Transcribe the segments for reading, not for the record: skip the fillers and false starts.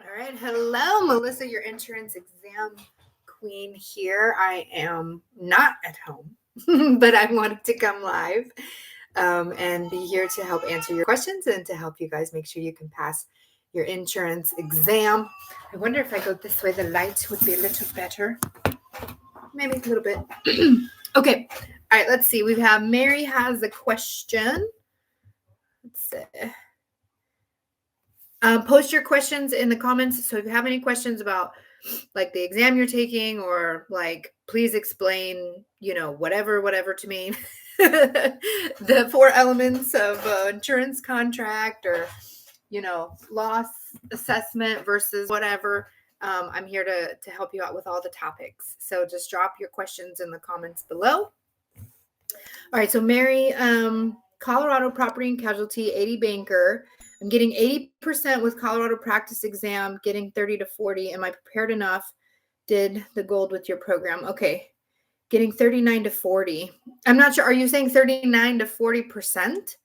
All right. Hello, Melissa, your insurance exam queen here. I am not at home, but I wanted to come live and be here to help answer your questions and to help you guys make sure you can pass your insurance exam. I wonder if I go this way, the light would be a little better. Maybe a little bit. Okay. All right. Let's see. We have Mary has a question. Let's see. Post your questions in the comments. So if you have any questions about like the exam you're taking, or like, please explain, whatever to me, the 4 elements of insurance contract, or, loss assessment versus whatever. I'm here to help you out with all the topics. So just drop your questions in the comments below. All right. So Mary, Colorado property and casualty, 80 banker. I'm getting 80% with Colorado practice exam, getting 30 to 40. Am I prepared enough? Did the gold with your program? Okay. Getting 39 to 40. I'm not sure. Are you saying 39 to 40%?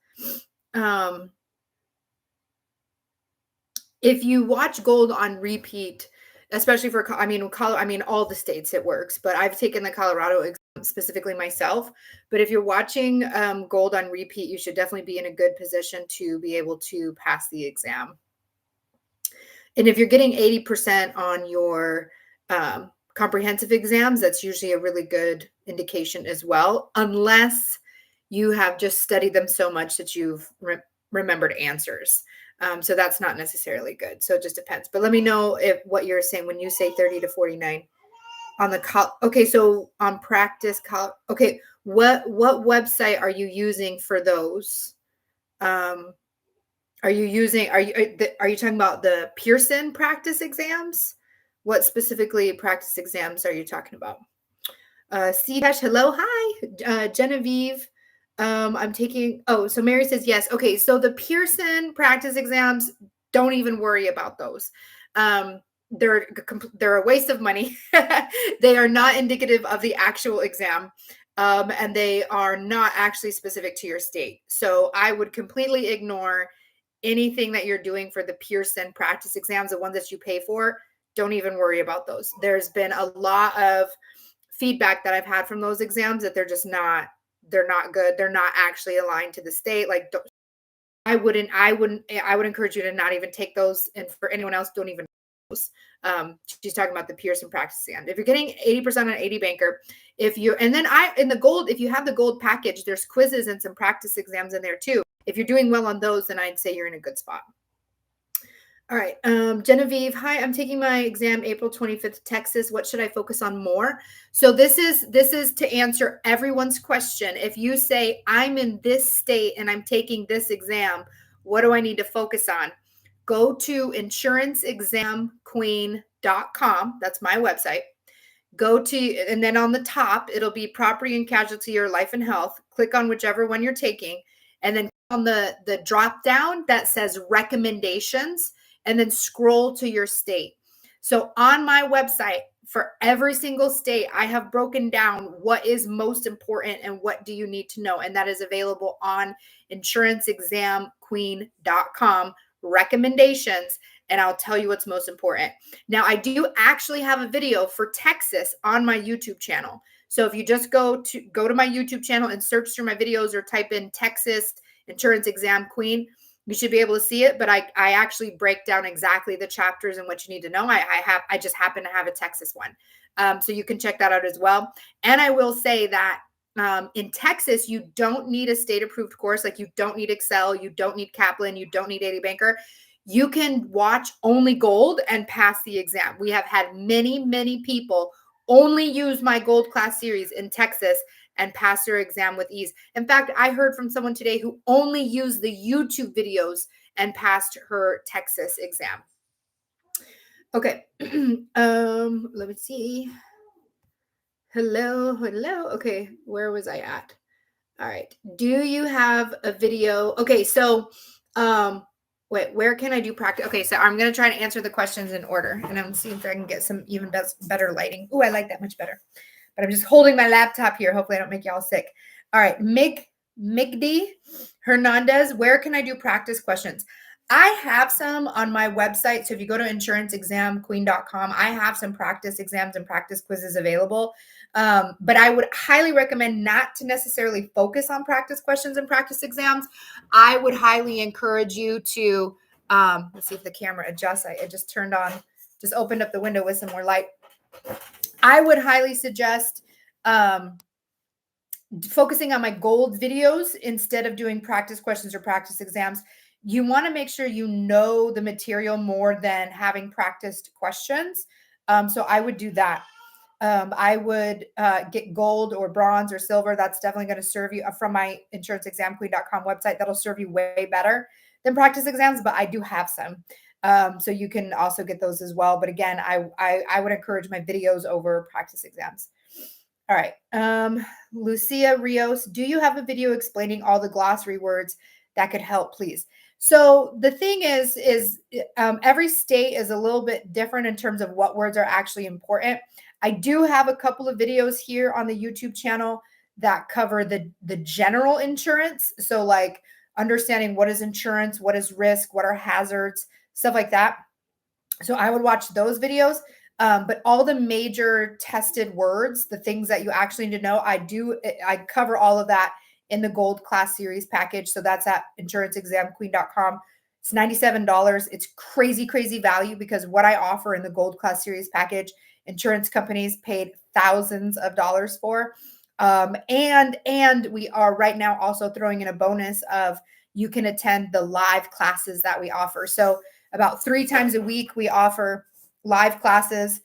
If you watch gold on repeat, especially for, all the states it works, but I've taken the Colorado exam specifically myself. But if you're watching gold on repeat, you should definitely be in a good position to be able to pass the exam. And if you're getting 80% on your comprehensive exams, that's usually a really good indication as well, unless you have just studied them so much that you've remembered answers. So that's not necessarily good. So it just depends. But let me know if what you're saying when you say 30 to 49 on the okay. So on practice, okay. What website are you using for those? Are you talking about the Pearson practice exams? What specifically practice exams are you talking about? C-Dash, hello, hi, Genevieve. I'm taking, so Mary says yes. Okay, so the Pearson practice exams, don't even worry about those. They're a waste of money. They are not indicative of the actual exam. And they are not actually specific to your state. So I would completely ignore anything that you're doing for the Pearson practice exams, the ones that you pay for. Don't even worry about those. There's been a lot of feedback that I've had from those exams that they're not good. They're not actually aligned to the state. Like, I would encourage you to not even take those. And for anyone else, don't even those. She's talking about the Pearson practice exam. If you're getting 80% on 80 banker, if you have the gold package, there's quizzes and some practice exams in there too. If you're doing well on those, then I'd say you're in a good spot. All right. Genevieve, hi, I'm taking my exam April 25th, Texas. What should I focus on more? So this is to answer everyone's question. If you say, I'm in this state and I'm taking this exam, what do I need to focus on? Go to insuranceexamqueen.com. That's my website. And then on the top, it'll be property and casualty or life and health. Click on whichever one you're taking. And then on the drop down that says recommendations, and then scroll to your state. So on my website, for every single state, I have broken down what is most important and what do you need to know. And that is available on insuranceexamqueen.com, recommendations, and I'll tell you what's most important. Now, I do actually have a video for Texas on my YouTube channel. So if you just go to my YouTube channel and search through my videos or type in Texas Insurance Exam Queen, you should be able to see it, but I actually break down exactly the chapters and what you need to know. I just happen to have a Texas one. So you can check that out as well. And I will say that in Texas, you don't need a state approved course. Like, you don't need Excel, you don't need Kaplan, you don't need 80 banker. You can watch only gold and pass the exam. We have had many, many people only use my gold class series in Texas and pass their exam with ease. In fact, I heard from someone today who only used the YouTube videos and passed her Texas exam. Okay. Let me see. Hello. Okay, where was I at? All right. Do you have a video? Okay, so wait, where can I do practice? Okay, so I'm going to try to answer the questions in order, and I'm seeing if I can get some even better lighting. Oh, I like that much better. But I'm just holding my laptop here. Hopefully I don't make y'all sick. All right. Migdi Hernandez, where can I do practice questions? I have some on my website. So if you go to insuranceexamqueen.com, I have some practice exams and practice quizzes available. But I would highly recommend not to necessarily focus on practice questions and practice exams. I would highly encourage you to, let's see if the camera adjusts. It just turned on, just opened up the window with some more light. I would highly suggest focusing on my gold videos instead of doing practice questions or practice exams. You want to make sure you know the material more than having practiced questions. So I would do that. I would get gold or bronze or silver. That's definitely going to serve you from my insuranceexamqueen.com website. That'll serve you way better than practice exams, but I do have some. So you can also get those as well. But again, I would encourage my videos over practice exams. All right. Lucia Rios, do you have a video explaining all the glossary words that could help, please? So the thing is every state is a little bit different in terms of what words are actually important. I do have a couple of videos here on the YouTube channel that cover the general insurance. So like understanding what is insurance, what is risk, what are hazards, stuff like that. So I would watch those videos. But all the major tested words, the things that you actually need to know, I cover all of that in the Gold Class Series package. So that's at insuranceexamqueen.com. It's $97. It's crazy, crazy value because what I offer in the Gold Class Series package, insurance companies paid thousands of dollars for. And we are right now also throwing in a bonus of you can attend the live classes that we offer. So about 3 times a week, we offer live classes.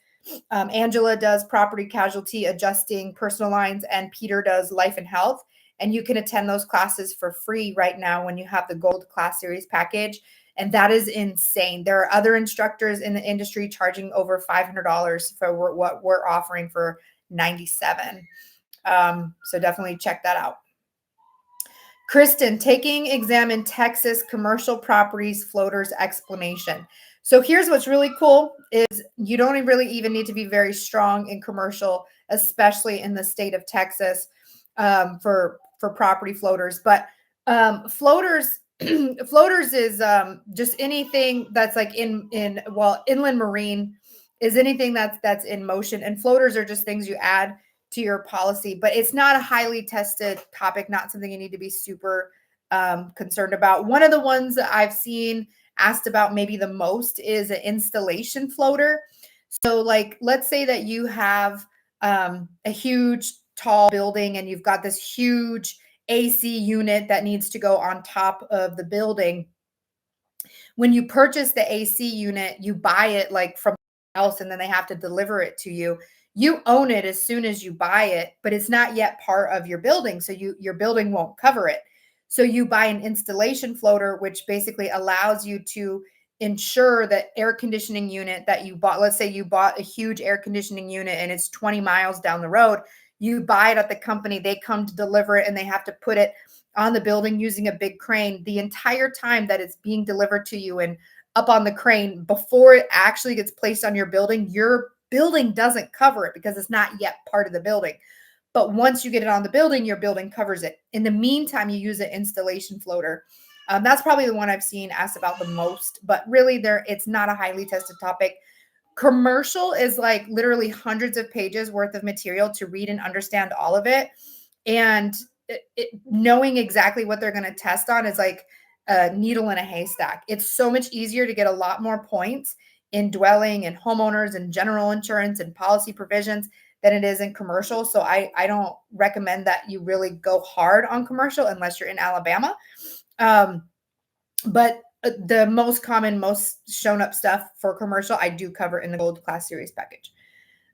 Angela does property casualty, adjusting, personal lines, and Peter does life and health. And you can attend those classes for free right now when you have the Gold Class Series package. And that is insane. There are other instructors in the industry charging over $500 for what we're offering for $97. So definitely check that out. Kristen, taking exam in Texas, commercial properties, floaters explanation. So here's what's really cool is you don't really even need to be very strong in commercial, especially in the state of Texas, for property floaters. But floaters floaters is just anything that's like inland marine is anything that's in motion, and floaters are just things you add to your policy, but it's not a highly tested topic, not something you need to be super concerned about. One of the ones that I've seen asked about maybe the most is an installation floater. So like, let's say that you have a huge tall building and you've got this huge AC unit that needs to go on top of the building. When you purchase the AC unit, you buy it like from else and then they have to deliver it to you. You own it as soon as you buy it, but it's not yet part of your building. So your building won't cover it. So you buy an installation floater, which basically allows you to ensure that air conditioning unit that you bought, let's say you bought a huge air conditioning unit and it's 20 miles down the road, you buy it at the company, they come to deliver it and they have to put it on the building using a big crane. The entire time that it's being delivered to you and up on the crane before it actually gets placed on your building doesn't cover it because it's not yet part of the building. But once you get it on the building, your building covers it. In the meantime, you use an installation floater. That's probably the one I've seen asked about the most, but really it's not a highly tested topic. Commercial is like literally hundreds of pages worth of material to read and understand all of it. And knowing exactly what they're going to test on is like a needle in a haystack. It's so much easier to get a lot more points in dwelling and homeowners and general insurance and policy provisions than it is in commercial. So I don't recommend that you really go hard on commercial unless you're in Alabama. But the most common, most shown up stuff for commercial, I do cover in the Gold Class Series package.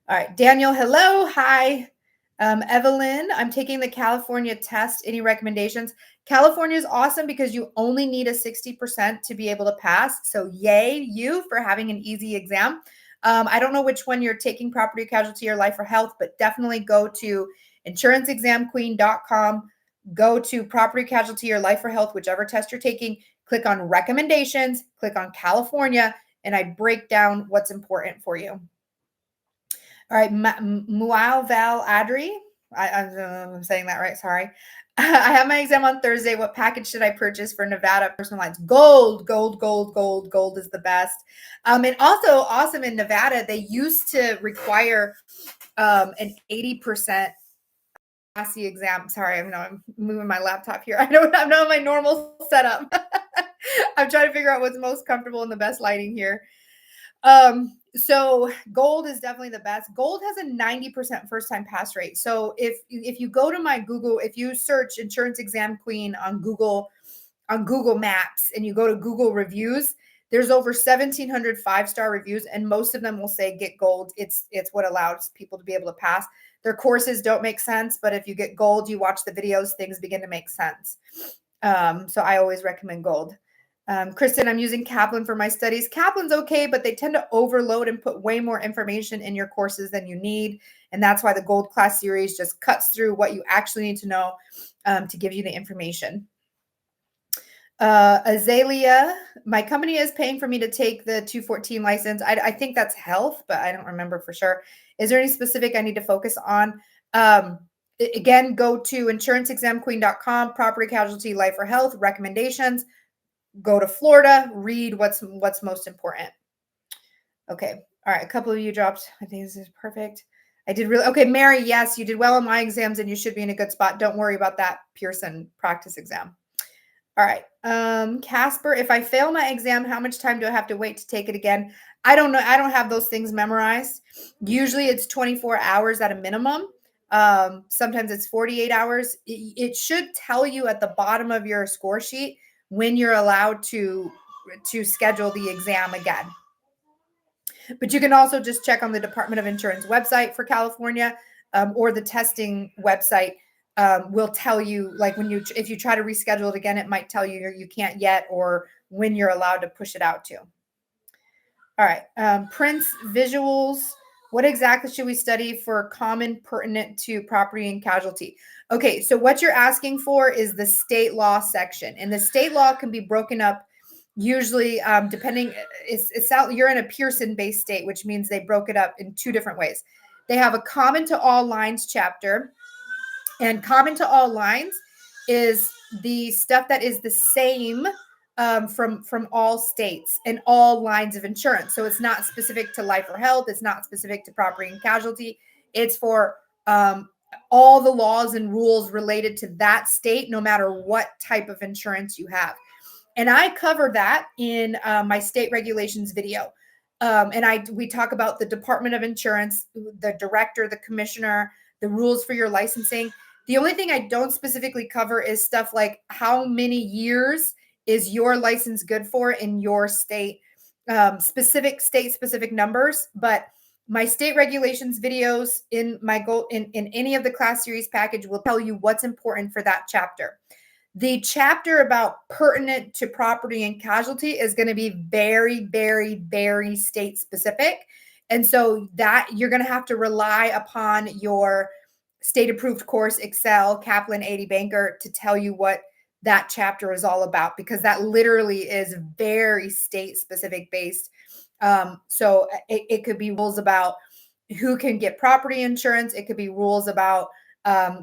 All right, Daniel, hello, hi. Evelyn, I'm taking the California test. Any recommendations? California is awesome because you only need a 60% to be able to pass. So yay you for having an easy exam. I don't know which one you're taking, property casualty or life or health, but definitely go to insuranceexamqueen.com, go to property casualty or life or health, whichever test you're taking, click on recommendations, click on California, and I break down what's important for you. All right, Mual Val Adri. I'm saying that right. Sorry. I have my exam on Thursday. What package should I purchase for Nevada personal lines? Gold, gold, gold, gold, gold is the best. And also awesome in Nevada, they used to require an 80% the exam. Sorry, I'm moving my laptop here. I don't know my normal setup. I'm trying to figure out what's most comfortable and the best lighting here. So gold is definitely the best. Gold has a 90% first time pass rate. So if you go to my Google, if you search insurance exam queen on Google Maps and you go to Google reviews, there's over 1,700 5-star reviews, and most of them will say get gold. It's what allows people to be able to pass. Their courses don't make sense, but if you get gold, you watch the videos, things begin to make sense. So I always recommend gold. Kristen, I'm using Kaplan for my studies. Kaplan's okay, but they tend to overload and put way more information in your courses than you need. And that's why the gold class series just cuts through what you actually need to know to give you the information. Azalea, my company is paying for me to take the 214 license. I think that's health, but I don't remember for sure. Is there any specific I need to focus on? Again, go to insuranceexamqueen.com, property, casualty, life, or health recommendations. Go to Florida, read what's most important. Okay. All right. A couple of you dropped. I think this is perfect. I did really okay. Mary, yes, you did well on my exams and you should be in a good spot. Don't worry about that Pearson practice exam. All right. Casper, if I fail my exam, how much time do I have to wait to take it again? I don't know. I don't have those things memorized. Usually it's 24 hours at a minimum. Sometimes it's 48 hours. It should tell you at the bottom of your score sheet when you're allowed to schedule the exam again. But you can also just check on the Department of Insurance website for California, or the testing website will tell you, like if you try to reschedule it again, it might tell you you can't yet, or when you're allowed to push it out to. All right. Prints, visuals. What exactly should we study for common pertinent to property and casualty? Okay, so what you're asking for is the state law section, and the state law can be broken up usually depending. You're in a Pearson-based state, which means they broke it up in 2 different ways. They have a common to all lines chapter, and common to all lines is the stuff that is the same from all states and all lines of insurance. So it's not specific to life or health. It's not specific to property and casualty. It's for all the laws and rules related to that state, no matter what type of insurance you have. And I cover that in my state regulations video. And we talk about the Department of Insurance, the director, the commissioner, the rules for your licensing. The only thing I don't specifically cover is stuff like how many years is your license good for in your state, state-specific numbers. But my state regulations videos in any of the class series package will tell you what's important for that chapter. The chapter about pertinent to property and casualty is going to be very, very, very state specific. And so that you're going to have to rely upon your state approved course, Excel, Kaplan, 80 Banker, to tell you what that chapter is all about, because that literally is very state specific based. So it could be rules about who can get property insurance. It could be rules about,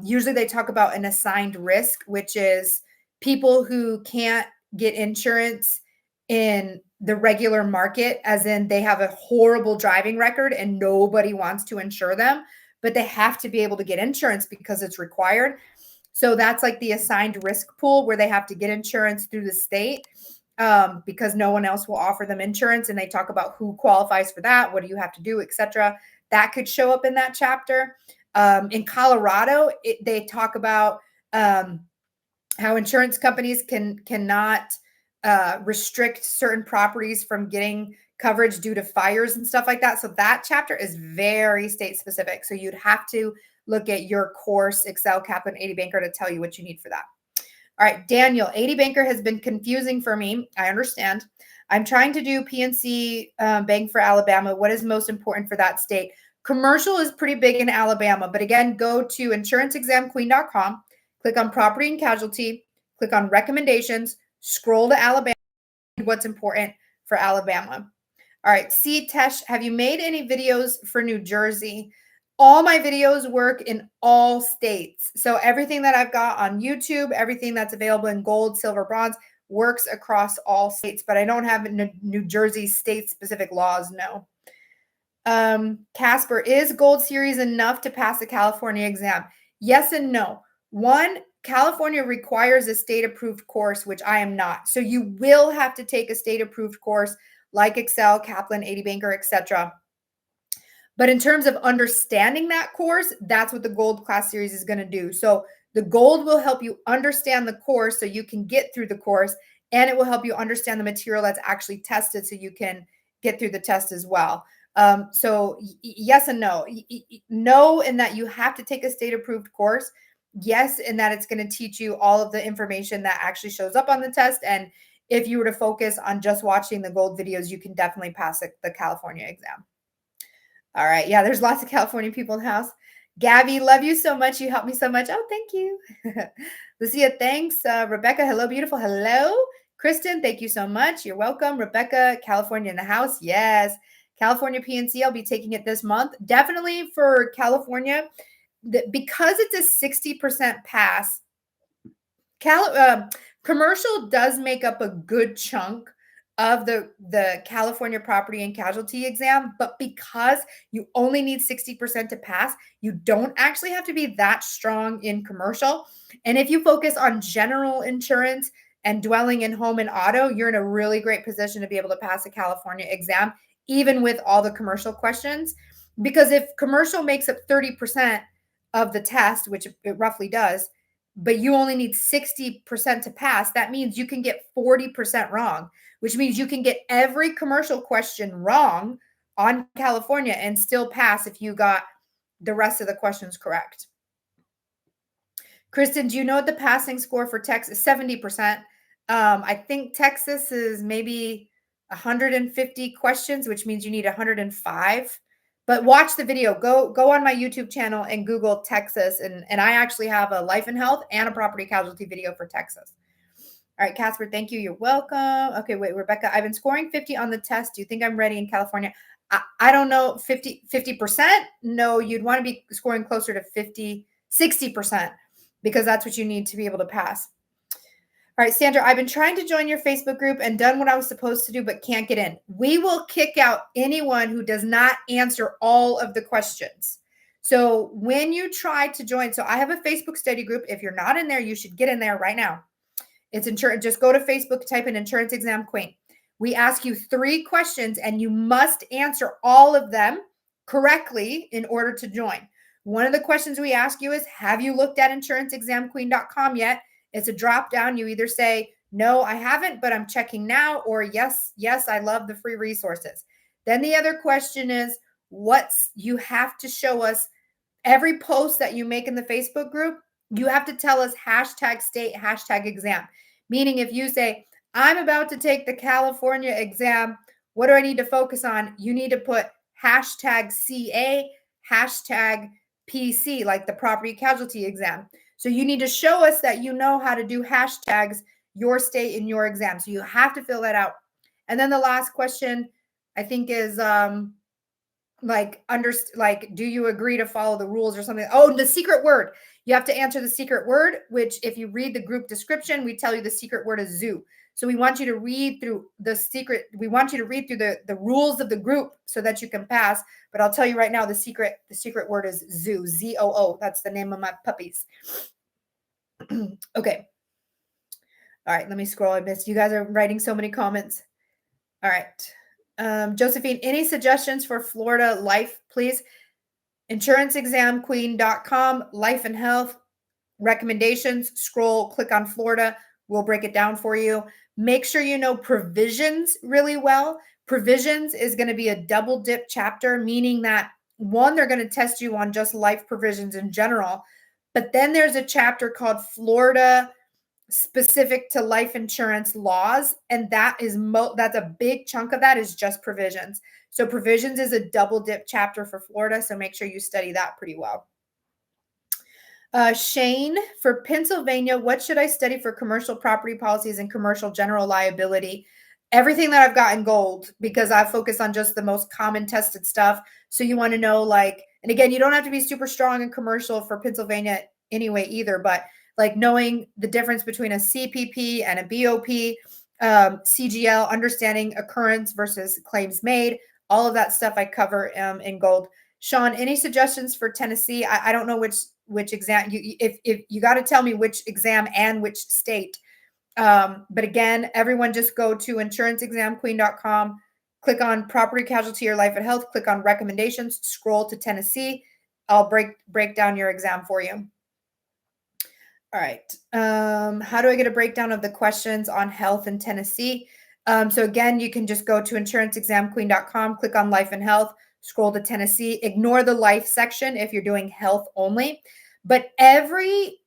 usually they talk about an assigned risk, which is people who can't get insurance in the regular market, as in they have a horrible driving record and nobody wants to insure them, but they have to be able to get insurance because it's required. So that's like the assigned risk pool where they have to get insurance through the state because no one else will offer them insurance. And they talk about who qualifies for that, what do you have to do, etc. That could show up in that chapter. In Colorado, they talk about how insurance companies cannot restrict certain properties from getting coverage due to fires and stuff like that. So that chapter is very state specific. So you'd have to look at your course, Excel, Kaplan, 80 Banker to tell you what you need for that. All right, Daniel, 80 Banker has been confusing for me. I understand. I'm trying to do PNC Bank for Alabama. What is most important for that state? Commercial is pretty big in Alabama, but again, go to insuranceexamqueen.com, click on property and casualty, click on recommendations, scroll to Alabama, what's important for Alabama. All right, C. Tesh, have you made any videos for New Jersey? All my videos work in all states. So everything that I've got on YouTube, everything that's available in gold, silver, bronze works across all states, but I don't have New Jersey state specific laws. No. Casper, is gold series enough to pass the California exam? Yes and no. One, California requires a state approved course, which I am not. So you will have to take a state approved course like Excel, Kaplan, 80 Banker, etc. But in terms of understanding that course, that's what the gold class series is going to do. So the gold will help you understand the course so you can get through the course, and it will help you understand the material that's actually tested so you can get through the test as well. So yes and no. No, in that you have to take a state approved course. Yes, in that it's going to teach you all of the information that actually shows up on the test. And if you were to focus on just watching the gold videos, you can definitely pass the California exam. All right. Yeah, there's lots of California people in the house. Gabby, love you so much. You helped me so much. Oh, thank you. Lucia, thanks. Rebecca, hello, beautiful. Hello. Kristen, thank you so much. You're welcome. Rebecca, California in the house. Yes. California PNC, I'll be taking it this month. Definitely for California, because it's a 60% pass, commercial does make up a good chunk of the California property and casualty exam, but because you only need 60% to pass, you don't actually have to be that strong in commercial. And if you focus on general insurance and dwelling and home and auto, you're in a really great position to be able to pass a California exam, even with all the commercial questions. Because if commercial makes up 30% of the test, which it roughly does, but you only need 60% to pass, that means you can get 40% wrong, which means you can get every commercial question wrong on California and still pass if you got the rest of the questions correct. Kristen, do you know what the passing score for Texas? 70%. I think Texas is maybe 150 questions, which means you need 105. But watch the video. Go on my YouTube channel and Google Texas. And I actually have a life and health and a property casualty video for Texas. All right, Casper, thank you. You're welcome. Okay, wait, Rebecca, I've been scoring 50 on the test. Do you think I'm ready in California? I don't know, 50%? No, you'd want to be scoring closer to 50, 60%, because that's what you need to be able to pass. All right, Sandra, I've been trying to join your Facebook group and done what I was supposed to do, but can't get in. We will kick out anyone who does not answer all of the questions. So when you try to join, so I have a Facebook study group. If you're not in there, you should get in there right now. It's insurance. Just go to Facebook, type in Insurance Exam Queen. We ask you 3 questions and you must answer all of them correctly in order to join. One of the questions we ask you is, have you looked at insuranceexamqueen.com yet? It's a drop down. You either say, no, I haven't, but I'm checking now, or yes, I love the free resources. Then the other question is, you have to show us every post that you make in the Facebook group. You have to tell us #state, #exam. Meaning if you say, I'm about to take the California exam, what do I need to focus on? You need to put #CA, #PC, like the property casualty exam. So you need to show us that you know how to do hashtags, your state in your exam. So you have to fill that out. And then the last question, I think, is do you agree to follow the rules or something? Oh, the secret word. You have to answer the secret word, which if you read the group description, we tell you the secret word is zoo. So we want you to read through we want you to read through the rules of the group so that you can pass. But I'll tell you right now, the secret word is zoo, ZOO. That's the name of my puppies. Okay. All right, let me scroll. I missed. You guys are writing so many comments. All right. Josephine, any suggestions for Florida life, please? insuranceexamqueen.com, life and health recommendations. Scroll, click on Florida. We'll break it down for you. Make sure you know provisions really well. Provisions is going to be a double dip chapter, meaning that one, they're going to test you on just life provisions in general. But then there's a chapter called Florida specific to life insurance laws, and that's a big chunk of that is just provisions. So provisions is a double dip chapter for Florida, so make sure you study that pretty well. Shane, for Pennsylvania, what should I study for commercial property policies and commercial general liability? Everything that I've got in gold, because I focus on just the most common tested stuff. So you want to know, like, And again, you don't have to be super strong in commercial for Pennsylvania anyway either, but like knowing the difference between a CPP and a BOP, CGL, understanding occurrence versus claims made, all of that stuff I cover in gold. Sean, any suggestions for Tennessee? I don't know which exam. If you got to tell me which exam and which state. But again, everyone just go to insuranceexamqueen.com, click on property casualty or life and health, click on recommendations, scroll to Tennessee. I'll break down your exam for you. All right. How do I get a breakdown of the questions on health in Tennessee? So again, you can just go to insuranceexamqueen.com, click on life and health, scroll to Tennessee, ignore the life section if you're doing health only. But every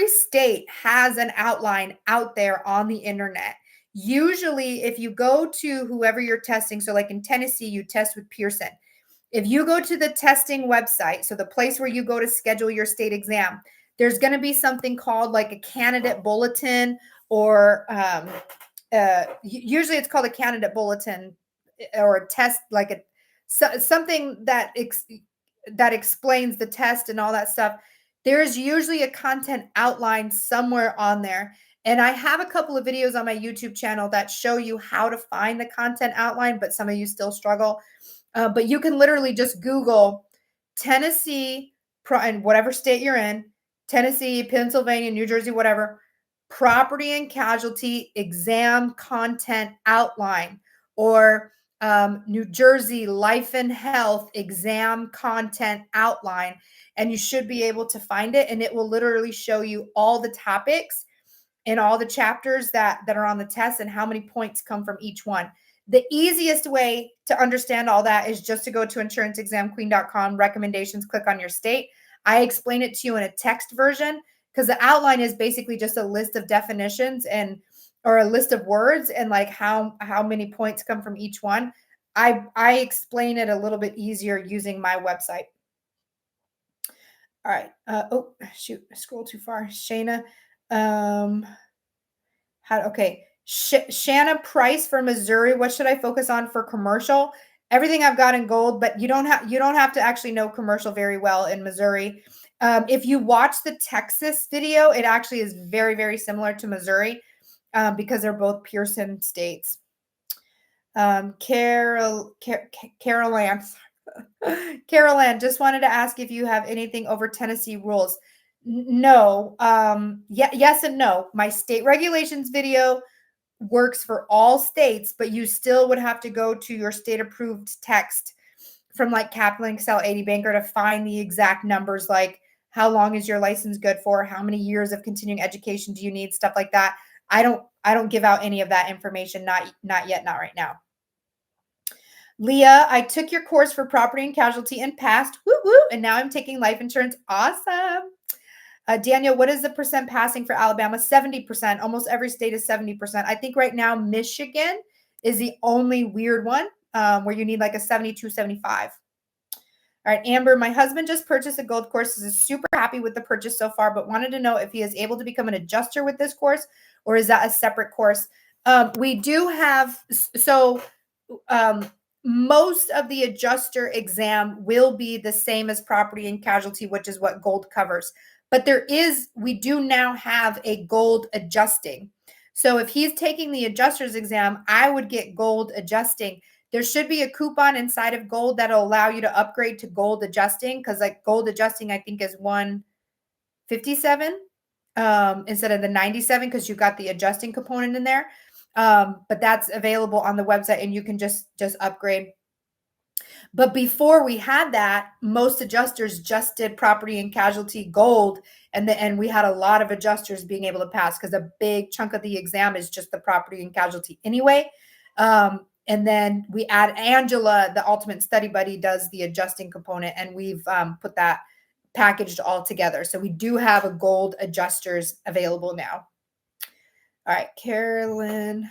state has an outline out there on the internet. Usually, if you go to whoever you're testing, so like in Tennessee, you test with Pearson. If you go to the testing website, so the place where you go to schedule your state exam, there's going to be something called like a candidate bulletin, or usually it's called a candidate bulletin, or a test, like something that explains the test and all that stuff. There's usually a content outline somewhere on there. And I have a couple of videos on my YouTube channel that show you how to find the content outline, but some of you still struggle. But you can literally just Google Tennessee, and whatever state you're in, Tennessee, Pennsylvania, New Jersey, whatever, property and casualty exam content outline, or New Jersey life and health exam content outline, and you should be able to find it. And it will literally show you all the topics and all the chapters that are on the test and how many points come from each one. The easiest way to understand all that is just to go to insuranceexamqueen.com, recommendations, click on your state. I explain it to you in a text version, because the outline is basically just a list of definitions or a list of words, and like how many points come from each one. I explain it a little bit easier using my website. All right. Oh, shoot. I scrolled too far. Shana. Okay. Shanna Price for Missouri. What should I focus on for commercial? Everything I've got in gold, but you don't have to actually know commercial very well in Missouri. If you watch the Texas video, it actually is very, very similar to Missouri, because they're both Pearson states. Carol Ann, just wanted to ask if you have anything over Tennessee rules. No. Yes and no. My state regulations video works for all states, but you still would have to go to your state approved text from like Kaplan, Excel, 80 Banker to find the exact numbers, like how long is your license good for, how many years of continuing education do you need, stuff like that. I don't give out any of that information, not yet, not right now. Leah, I took your course for property and casualty and passed, woo woo, and now I'm taking life insurance. Awesome. Daniel, what is the percent passing for Alabama? 70%. Almost every state is 70%. I think right now Michigan is the only weird one where you need like a 72, 75. All right, Amber, my husband just purchased a gold course. Is super happy with the purchase so far, but wanted to know if he is able to become an adjuster with this course, or is that a separate course? We do have, most of the adjuster exam will be the same as property and casualty, which is what gold covers. But we do now have a gold adjusting. So if he's taking the adjuster's exam, I would get gold adjusting. There should be a coupon inside of gold that'll allow you to upgrade to gold adjusting, because like gold adjusting, I think, is 157 instead of the 97, because you got the adjusting component in there. But that's available on the website, and you can just upgrade. But before we had that, most adjusters just did property and casualty gold, and we had a lot of adjusters being able to pass, because a big chunk of the exam is just the property and casualty anyway. And then we add Angela, the ultimate study buddy, does the adjusting component, and we've put that packaged all together. So we do have a gold adjusters available now. All right, Carolyn,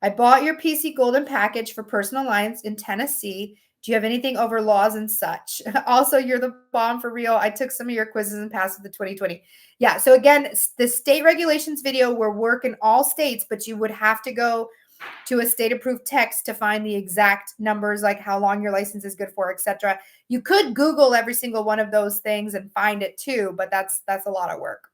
I bought your PC Golden package for personal lines in Tennessee. Do you have anything over laws and such? Also, you're the bomb for real. I took some of your quizzes and passed with the 2020. Yeah. So again, the state regulations video will work in all states, but you would have to go to a state-approved text to find the exact numbers, like how long your license is good for, etc. You could Google every single one of those things and find it too, but that's a lot of work.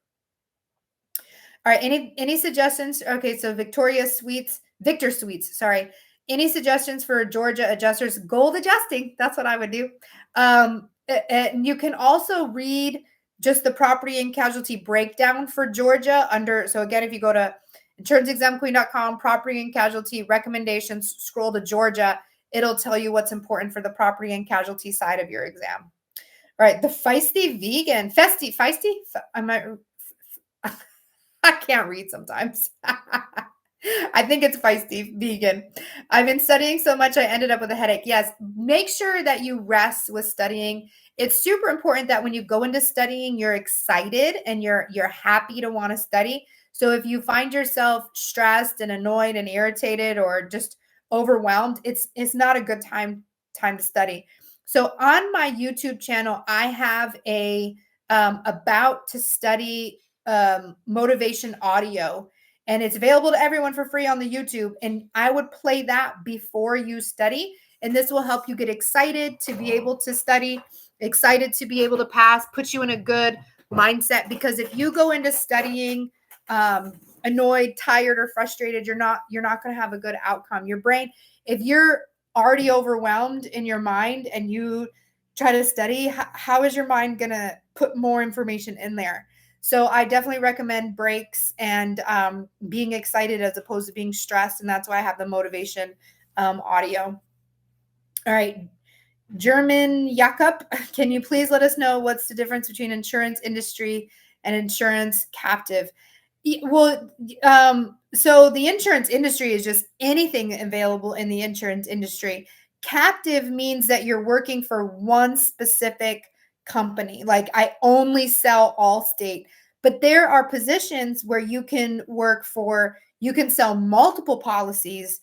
All right, any suggestions? Okay, so Victor Suites, sorry. Any suggestions for Georgia adjusters? Gold adjusting, that's what I would do. And you can also read just the property and casualty breakdown for Georgia under, so again, if you go to insuranceexamqueen.com, property and casualty recommendations, scroll to Georgia, it'll tell you what's important for the property and casualty side of your exam. All right, the feisty vegan, feisty, I might, I can't read sometimes. I think it's feisty vegan. I've been studying so much, I ended up with a headache. Yes, make sure that you rest with studying. It's super important that when you go into studying, you're excited and you're happy to want to study. So if you find yourself stressed and annoyed and irritated or just overwhelmed, it's not a good time to study. So on my YouTube channel, I have a about to study motivation audio, and it's available to everyone for free on the YouTube. And I would play that before you study. And this will help you get excited to be able to study, excited to be able to pass, put you in a good mindset. Because if you go into studying annoyed, tired, or frustrated, you're not going to have a good outcome. Your brain, if you're already overwhelmed in your mind and you try to study, how is your mind going to put more information in there? So I definitely recommend breaks and being excited as opposed to being stressed. And that's why I have the motivation audio. All right. German Jakob, can you please let us know what's the difference between insurance industry and insurance captive? Well, so the insurance industry is just anything available in the insurance industry. Captive means that you're working for one specific company. Like I only sell Allstate, but there are positions where you can sell multiple policies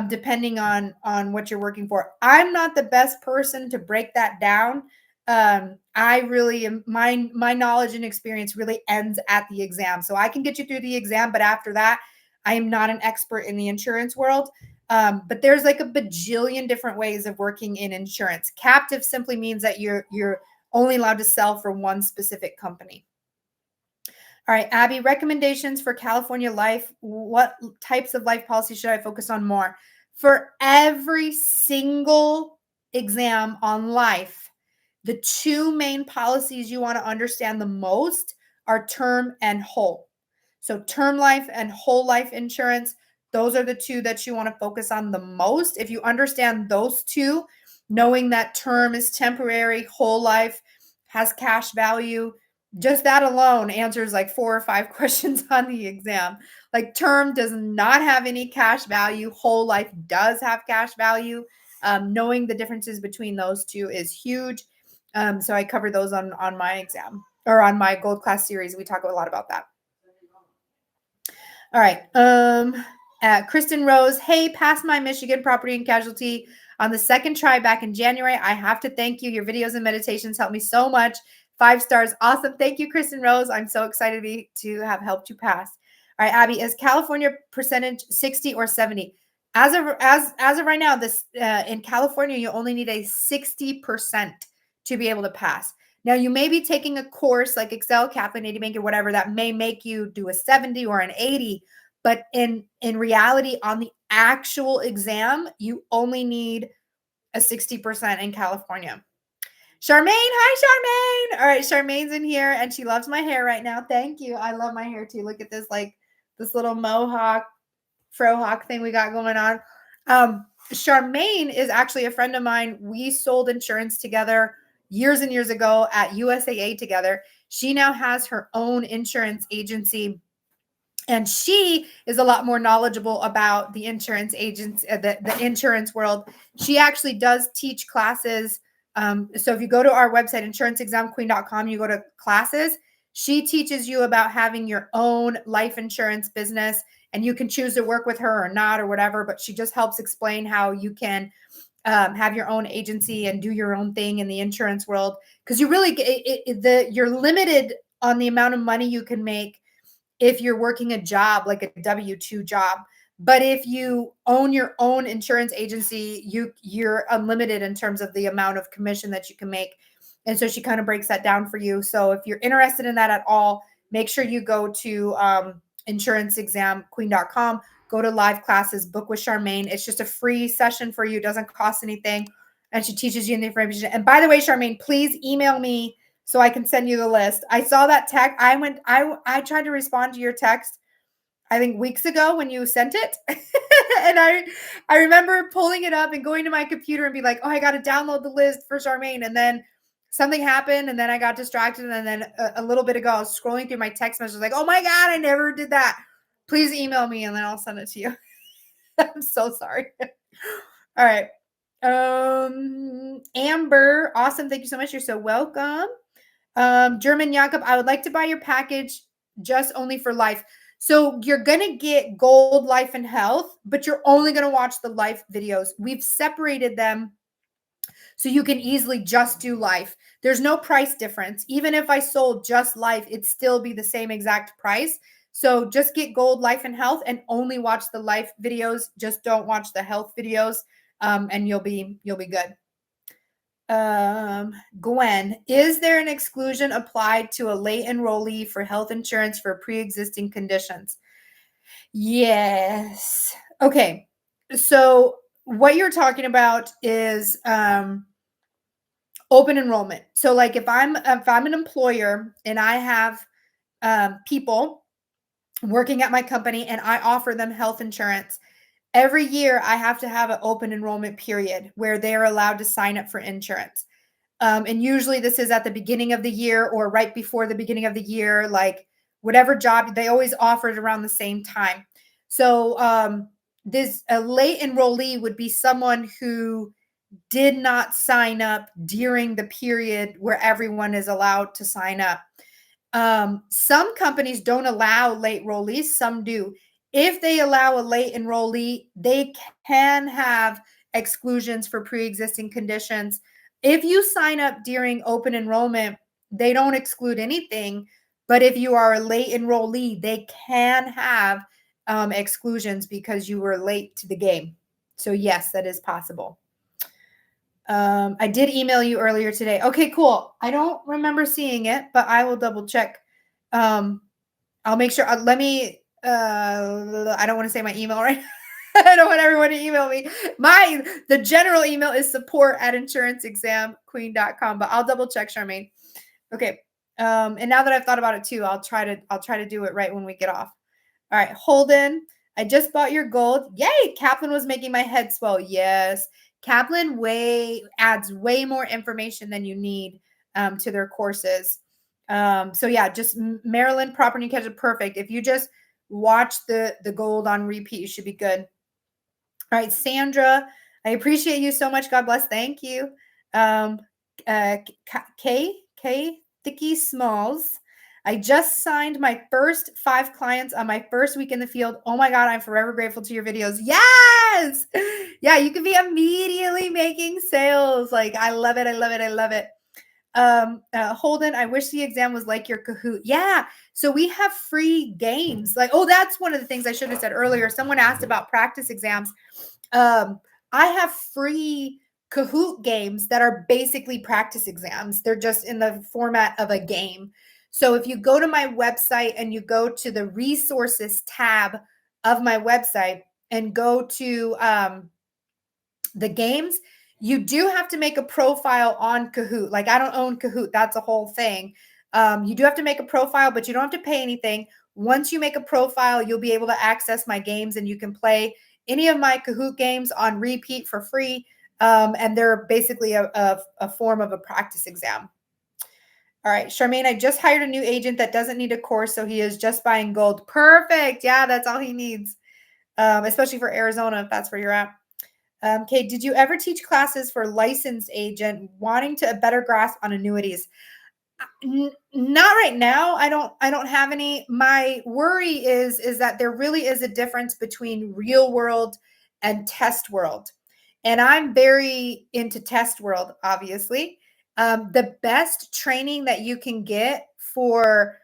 depending on what you're working for. I'm not the best person to break that down. I really am, my knowledge and experience really ends at the exam. So I can get you through the exam, but after that, I am not an expert in the insurance world. But there's like a bajillion different ways of working in insurance. Captive simply means that you're only allowed to sell for one specific company. All right, Abby, recommendations for California life. What types of life policy should I focus on more? For every single exam on life, the two main policies you want to understand the most are term and whole. So term life and whole life insurance, those are the two that you want to focus on the most. If you understand those two, knowing that term is temporary, whole life has cash value, just that alone answers like 4 or 5 questions on the exam. Like term does not have any cash value. Whole life does have cash value. Knowing the differences between those two is huge. So I cover those on my exam or on my gold class series. We talk a lot about that. All right. Kristen Rose, hey, passed my Michigan property and casualty on the second try back in January. I have to thank you. Your videos and meditations helped me so much. 5 stars. Awesome. Thank you, Kristen Rose. I'm so excited to have helped you pass. All right, Abby, is California percentage 60 or 70? As of right now, this in California, you only need a 60% to be able to pass. Now, you may be taking a course like Excel, Kaplan, 80 Bank, or whatever that may make you do a 70 or an 80. But in reality, on the actual exam, you only need a 60% in California. Charmaine, hi, Charmaine. All right, Charmaine's in here, and she loves my hair right now. Thank you. I love my hair too. Look at this, like this little mohawk, frohawk thing we got going on. Charmaine is actually a friend of mine. We sold insurance together years and years ago at USAA together. She now has her own insurance agency, and she is a lot more knowledgeable about the insurance agents, the insurance world. She actually does teach classes. So if you go to our website, insuranceexamqueen.com, you go to classes, she teaches you about having your own life insurance business, and you can choose to work with her or not or whatever, but she just helps explain how you can have your own agency and do your own thing in the insurance world. Because you really, you're limited on the amount of money you can make if you're working a job like a W-2 job. But if you own your own insurance agency, you're unlimited in terms of the amount of commission that you can make. And so she kind of breaks that down for you. So if you're interested in that at all, make sure you go to insuranceexamqueen.com, go to live classes, book with Charmaine. It's just a free session for you. It doesn't cost anything. And she teaches you the information. And by the way, Charmaine, please email me so I can send you the list. I saw that text. I tried to respond to your text, I think weeks ago when you sent it. And I remember pulling it up and going to my computer and be like, oh, I got to download the list for Charmaine. And then something happened and then I got distracted. And then a little bit ago, I was scrolling through my text messages like, oh my God, I never did that. Please email me and then I'll send it to you. I'm so sorry. All right. Amber, awesome. Thank you so much. You're so welcome. German Jakob, I would like to buy your package just only for life. So you're going to get gold, life, and health, but you're only going to watch the life videos. We've separated them so you can easily just do life. There's no price difference. Even if I sold just life, it'd still be the same exact price. So just get gold, life, and health and only watch the life videos. Just don't watch the health videos, and you'll be good. Gwen, is there an exclusion applied to a late enrollee for health insurance for pre-existing conditions? Yes. Okay. So what you're talking about is open enrollment. So like if I'm an employer and I have people working at my company and I offer them health insurance, every year I have to have an open enrollment period where they're allowed to sign up for insurance. And usually this is at the beginning of the year or right before the beginning of the year, like whatever job, they always offer it around the same time. So a late enrollee would be someone who did not sign up during the period where everyone is allowed to sign up. Some companies don't allow late enrollees, some do. If they allow a late enrollee, they can have exclusions for pre-existing conditions. If you sign up during open enrollment, they don't exclude anything. But if you are a late enrollee, they can have exclusions because you were late to the game. So yes, that is possible. I did email you earlier today. Okay, cool. I don't remember seeing it, but I will double check. I'll make sure. Let me. I don't want to say my email right. I don't want everyone to email me. The general email is support@insuranceexamqueen.com, but I'll double check, Charmaine. Okay. And now that I've thought about it too, I'll try to do it right when we get off. All right, Holden, I just bought your gold. Yay! Kaplan was making my head swell. Yes. Kaplan adds way more information than you need to their courses. So yeah, just Maryland property catch it perfect. If you just watch the gold on repeat, you should be good. All right, Sandra, I appreciate you so much. God bless. Thank you. Thicky Smalls. I just signed my first 5 clients on my first week in the field. Oh my God, I'm forever grateful to your videos. Yes. Yeah, you can be immediately making sales. Like, I love it. I love it. I love it. Holden, I wish the exam was like your Kahoot. Yeah. So we have free games. Like, oh, that's one of the things I should have said earlier. Someone asked about practice exams. I have free Kahoot games that are basically practice exams. They're just in the format of a game. So if you go to my website and you go to the resources tab of my website and go to the games, you do have to make a profile on Kahoot. Like, I don't own Kahoot. That's a whole thing. You do have to make a profile, but you don't have to pay anything. Once you make a profile, you'll be able to access my games and you can play any of my Kahoot games on repeat for free. And they're basically a form of a practice exam. All right, Charmaine, I just hired a new agent that doesn't need a course, so he is just buying gold. Perfect. Yeah, that's all he needs, especially for Arizona, if that's where you're at. Okay, did you ever teach classes for licensed agent wanting to better grasp on annuities? Not right now. I don't have any. My worry is that there really is a difference between real world and test world. And I'm very into test world, obviously. The best training that you can get for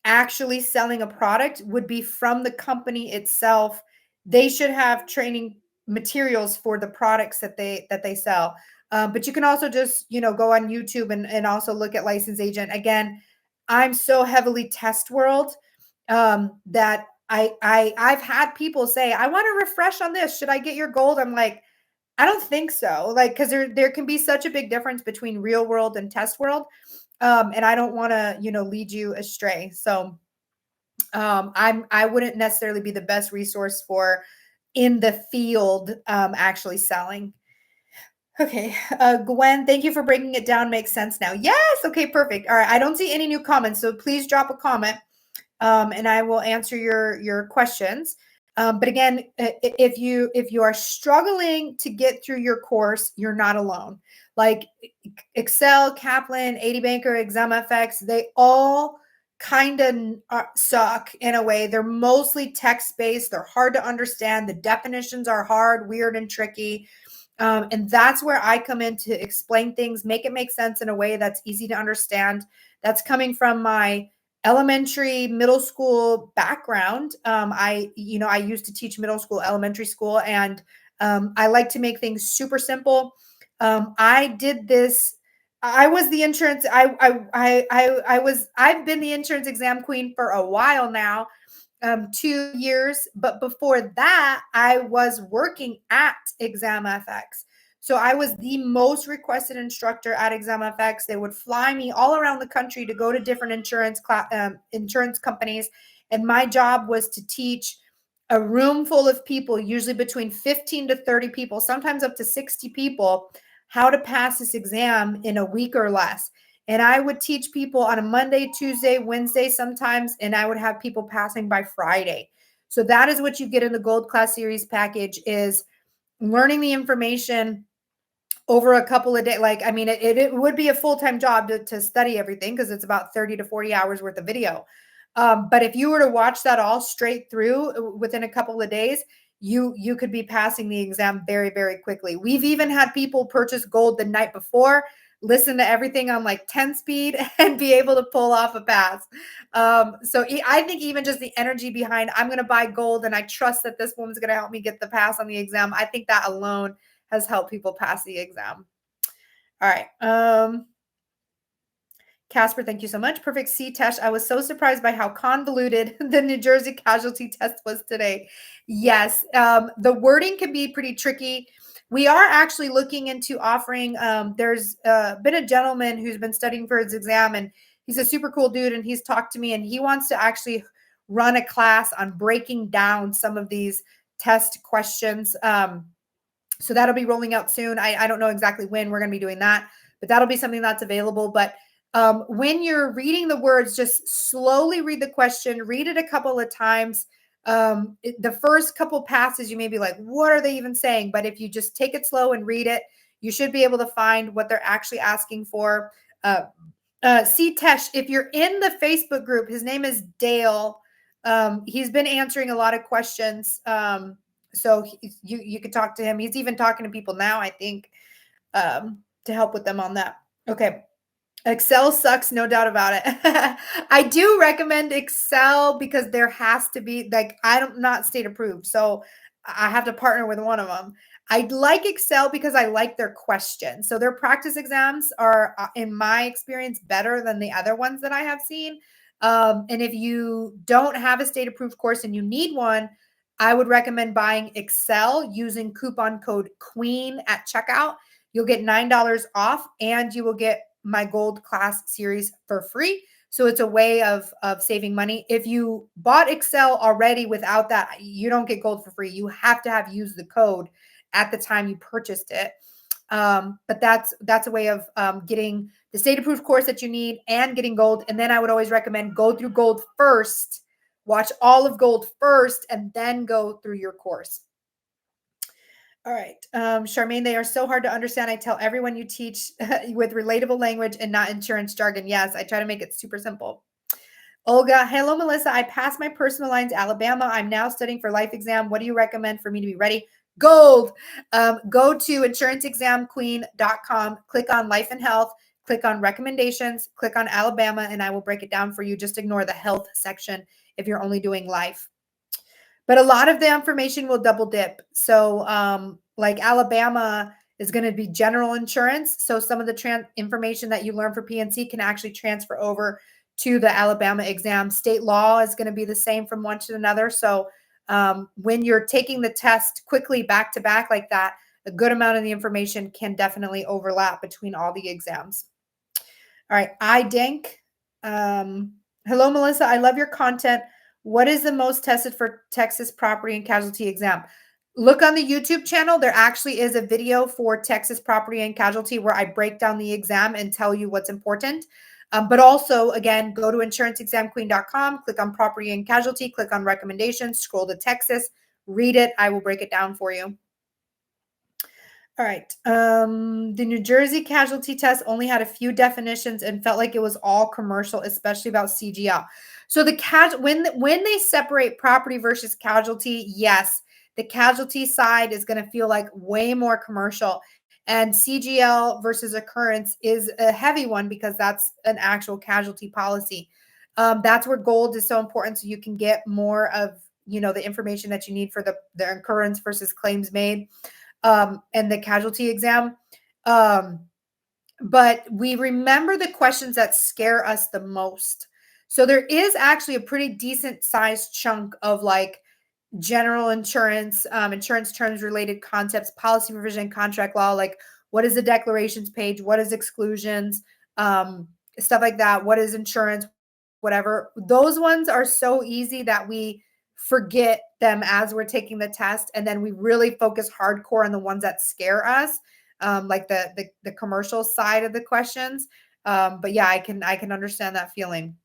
actually selling a product would be from the company itself they should have training materials for the products that they sell. But you can also just, go on YouTube and also look at licensed agent. Again, I'm so heavily test world, that I've had people say, I want to refresh on this. Should I get your gold? I'm like, I don't think so. Like, because there can be such a big difference between real world and test world. And I don't want to, lead you astray. So I wouldn't necessarily be the best resource for in the field, actually selling. Okay, Gwen, thank you for breaking it down. Makes sense now. Yes. Okay, perfect. All right. I don't see any new comments, so please drop a comment, and I will answer your questions. But again, if you are struggling to get through your course, you're not alone. Like Excel, Kaplan, 80 Banker, ExamFX, they all kind of suck in a way. They're mostly text-based. They're hard to understand. The definitions are hard, weird, and tricky. And that's where I come in to explain things, make it make sense in a way that's easy to understand. That's coming from my elementary, middle school background. I used to teach middle school, elementary school, and I like to make things super simple. I did this. I was the insurance. I've been the insurance exam queen for a while now, 2 years. But before that, I was working at ExamFX. So I was the most requested instructor at ExamFX. They would fly me all around the country to go to different insurance companies. And my job was to teach a room full of people, usually between 15 to 30 people, sometimes up to 60 people, how to pass this exam in a week or less. And I would teach people on a Monday, Tuesday, Wednesday sometimes, and I would have people passing by Friday. So that is what you get in the Gold Class Series package, is learning the information over a couple of days. Like, I mean, it would be a full-time job to study everything, because it's about 30 to 40 hours worth of video. But if you were to watch that all straight through within a couple of days, you could be passing the exam very, very quickly. We've even had people purchase gold the night before, listen to everything on like 10 speed, and be able to pull off a pass. So I think even just the energy behind, I'm going to buy gold and I trust that this woman's going to help me get the pass on the exam, I think that alone has helped people pass the exam. All right. Casper, thank you so much. Perfect C test. I was so surprised by how convoluted the New Jersey casualty test was today. Yes, the wording can be pretty tricky. We are actually looking into offering, there's been a gentleman who's been studying for his exam, and he's a super cool dude, and he's talked to me, and he wants to actually run a class on breaking down some of these test questions. So that'll be rolling out soon. I don't know exactly when we're going to be doing that, but that'll be something that's available. But when you're reading the words, just slowly read the question, read it a couple of times. The first couple passes, you may be like, what are they even saying? But if you just take it slow and read it, you should be able to find what they're actually asking for. See Tesh, if you're in the Facebook group, his name is Dale. He's been answering a lot of questions. So you could talk to him. He's even talking to people now, I think, to help with them on that. Okay. Excel sucks, no doubt about it. I do recommend Excel because there has to be, like, I'm not state approved, so I have to partner with one of them. I like Excel because I like their questions. So their practice exams are, in my experience, better than the other ones that I have seen. And if you don't have a state approved course and you need one, I would recommend buying Excel using coupon code QUEEN at checkout. You'll get $9 off, and you will get my Gold Class Series for free. So it's a way of saving money. If you bought Excel already without that, you don't get gold for free. You have to have used the code at the time you purchased it. But that's a way of getting the state approved course that you need and getting gold. And then I would always recommend go through gold first, watch all of gold first, and then go through your course. All right. Charmaine, they are so hard to understand. I tell everyone you teach with relatable language and not insurance jargon. Yes, I try to make it super simple. Olga, hello, Melissa. I passed my personal lines, Alabama. I'm now studying for life exam. What do you recommend for me to be ready? Gold. Go to insuranceexamqueen.com, click on life and health, click on recommendations, click on Alabama, and I will break it down for you. Just ignore the health section if you're only doing life. But a lot of the information will double dip. So, like Alabama is going to be general insurance. So some of the information that you learn for PNC can actually transfer over to the Alabama exam. State law is going to be the same from one to another. So when you're taking the test quickly back to back like that, a good amount of the information can definitely overlap between all the exams. All right, iDink. Hello, Melissa. I love your content. What is the most tested for Texas property and casualty exam? Look on the YouTube channel. There actually is a video for Texas property and casualty where I break down the exam and tell you what's important. But also, again, go to insuranceexamqueen.com, click on property and casualty, click on recommendations, scroll to Texas, read it. I will break it down for you. All right. The New Jersey casualty test only had a few definitions and felt like it was all commercial, especially about CGL. So when they separate property versus casualty, yes, the casualty side is going to feel like way more commercial. And CGL versus occurrence is a heavy one because that's an actual casualty policy. That's where gold is so important, so you can get more of the information that you need for the occurrence versus claims made. And the casualty exam. But we remember the questions that scare us the most. So there is actually a pretty decent sized chunk of like general insurance, insurance terms related concepts, policy provision, contract law, like what is the declarations page, what is exclusions, stuff like that, what is insurance, whatever. Those ones are so easy that we forget them as we're taking the test, and then we really focus hardcore on the ones that scare us, like the commercial side of the questions. But yeah, I can understand that feeling.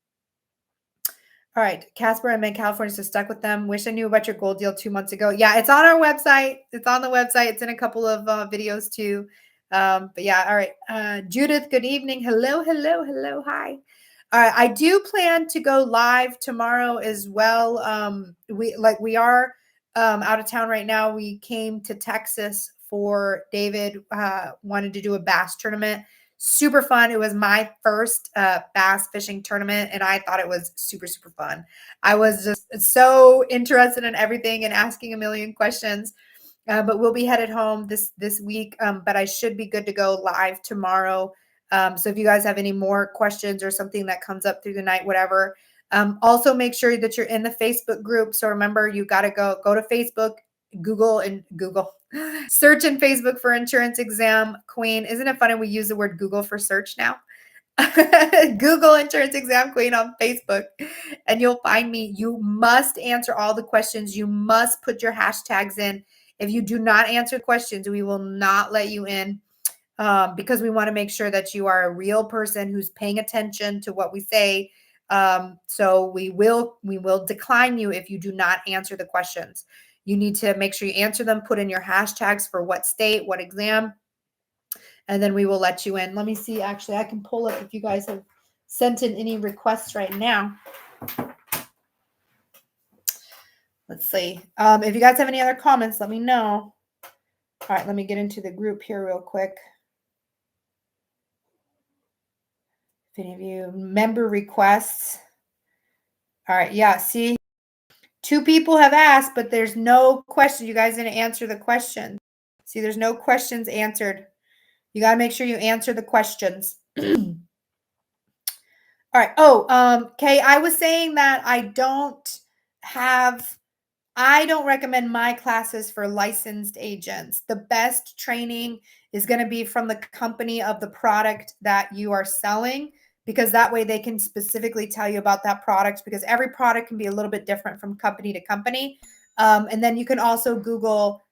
All right, Casper, I'm in California, so stuck with them. Wish I knew about your gold deal 2 months ago. Yeah, it's on our website. It's on the website. It's in a couple of videos too. But yeah, all right. Judith, good evening. Hello, hello, hello. Hi. All right, I do plan to go live tomorrow as well. We are out of town right now. We came to Texas for David wanted to do a bass tournament. Super fun. It was my first bass fishing tournament, and I thought it was super, super fun. I was just so interested in everything and asking a million questions. But we'll be headed home this week. But I should be good to go live tomorrow. So if you guys have any more questions or something that comes up through the night, whatever, also make sure that you're in the Facebook group. So remember, you got to go to Facebook, Google, search in Facebook for Insurance Exam Queen. Isn't it funny we use the word Google for search now? Google Insurance Exam Queen on Facebook and you'll find me. You must answer all the questions. You must put your hashtags in. If you do not answer questions, we will not let you in, because we want to make sure that you are a real person who's paying attention to what we say. So we will decline you if you do not answer the questions. You need to make sure you answer them, put in your hashtags for what state, what exam, and then we will let you in. Let me see. Actually, I can pull up if you guys have sent in any requests right now. Let's see. If you guys have any other comments, let me know. All right, let me get into the group here real quick. If any of you member requests. All right, yeah, see, 2 people have asked, but there's no question. You guys didn't answer the question. See, there's no questions answered. You got to make sure you answer the questions. All right. Oh, okay. I was saying that I don't recommend my classes for licensed agents. The best training is going to be from the company of the product that you are selling, because that way they can specifically tell you about that product, because every product can be a little bit different from company to company. And then you can also Google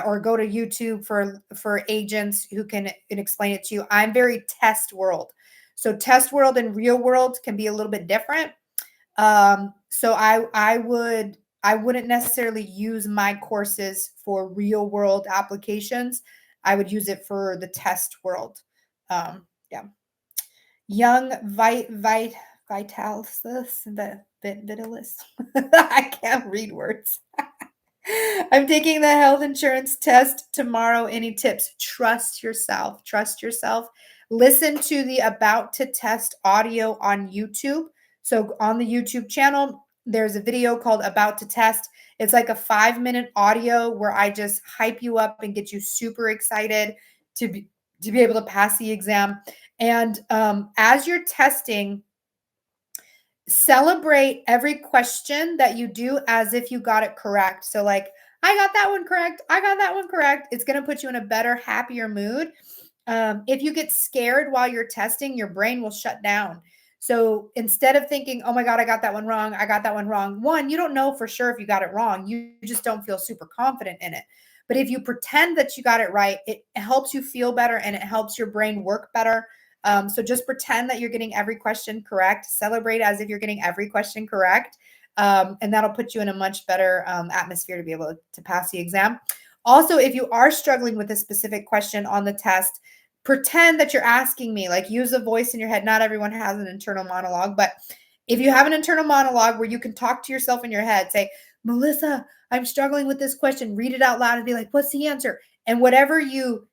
or go to YouTube for agents who can explain it to you. I'm very test world. So test world and real world can be a little bit different. So I wouldn't necessarily use my courses for real world applications. I would use it for the test world. Yeah. Young Vitalis, I can't read words. I'm taking the health insurance test tomorrow. Any tips? Trust yourself. Trust yourself. Listen to the About to Test audio on YouTube. So on the YouTube channel, there's a video called About to Test. It's like a 5-minute audio where I just hype you up and get you super excited to be able to pass the exam. And as you're testing, celebrate every question that you do as if you got it correct. So like, I got that one correct. I got that one correct. It's going to put you in a better, happier mood. If you get scared while you're testing, your brain will shut down. So instead of thinking, oh my God, I got that one wrong. I got that one wrong. One, you don't know for sure if you got it wrong. You just don't feel super confident in it. But if you pretend that you got it right, it helps you feel better and it helps your brain work better. So just pretend that you're getting every question correct. Celebrate as if you're getting every question correct. And that'll put you in a much better atmosphere to be able to pass the exam. Also, if you are struggling with a specific question on the test, pretend that you're asking me, like use a voice in your head. Not everyone has an internal monologue, but if you have an internal monologue where you can talk to yourself in your head, say, Melissa, I'm struggling with this question, read it out loud and be like, what's the answer? And whatever you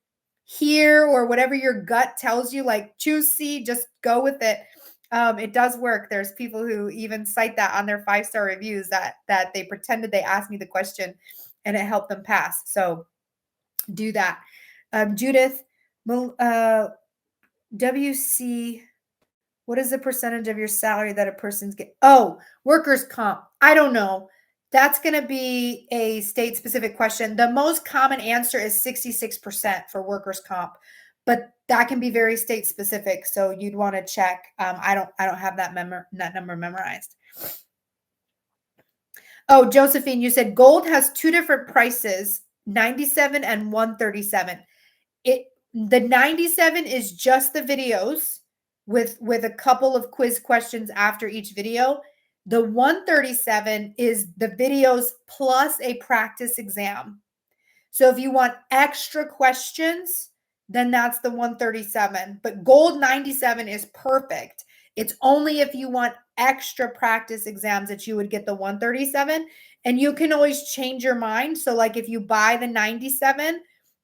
hear or whatever your gut tells you, like choose C, just go with it. It does work. There's people who even cite that on their 5-star reviews that they pretended they asked me the question and it helped them pass. So do that. Judith, WC, what is the percentage of your salary that a person's get? Oh, workers' comp. I don't know. That's going to be a state specific question. The most common answer is 66% for workers' comp, but that can be very state specific. So you'd want to check. I don't have that number memorized. Oh, Josephine, you said gold has 2 different prices, 97 and 137. The 97 is just the videos with a couple of quiz questions after each video. The 137 is the videos plus a practice exam. So if you want extra questions, then that's the 137. But gold 97 is perfect. It's only if you want extra practice exams that you would get the 137. And you can always change your mind. So like if you buy the 97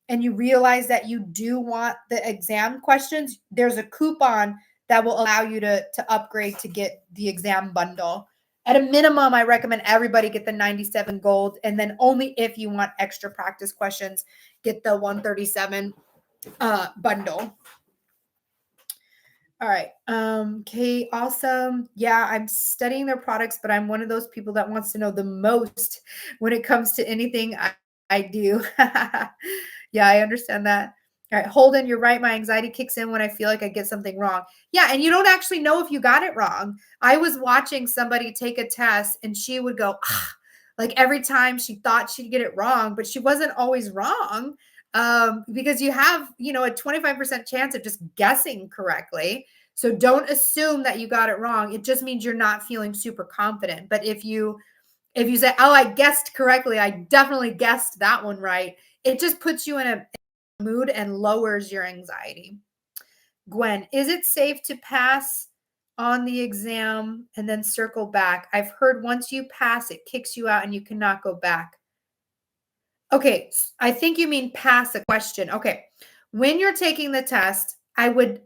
and you realize that you do want the exam questions, there's a coupon that will allow you to upgrade to get the exam bundle. At a minimum, I recommend everybody get the 97 gold. And then only if you want extra practice questions, get the 137 bundle. All right. Okay, awesome. Yeah, I'm studying their products, but I'm one of those people that wants to know the most when it comes to anything I do. Yeah, I understand that. All right, Holden, you're right. My anxiety kicks in when I feel like I get something wrong. Yeah, and you don't actually know if you got it wrong. I was watching somebody take a test and she would go, ah, like every time she thought she'd get it wrong, but she wasn't always wrong. Because you have, a 25% chance of just guessing correctly. So don't assume that you got it wrong. It just means you're not feeling super confident. But if you say, oh, I guessed correctly, I definitely guessed that one right, it just puts you in a mood and lowers your anxiety. Gwen, is it safe to pass on the exam and then circle back? I've heard once you pass, it kicks you out and you cannot go back. Okay, I think you mean pass a question. Okay. When you're taking the test, I would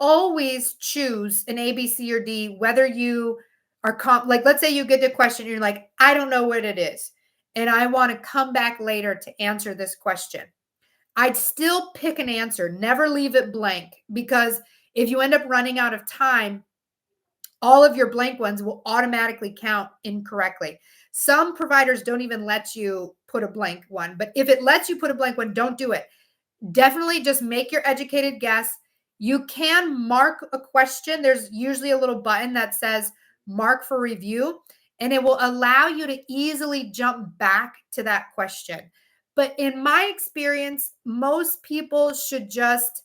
always choose an A, B, C, or D, whether you are like, let's say you get the question, you're like, I don't know what it is. And I want to come back later to answer this question. I'd still pick an answer, never leave it blank, because if you end up running out of time, all of your blank ones will automatically count incorrectly. Some providers don't even let you put a blank one, but if it lets you put a blank one, don't do it. Definitely just make your educated guess. You can mark a question. There's usually a little button that says mark for review, and it will allow you to easily jump back to that question. But in my experience, most people should just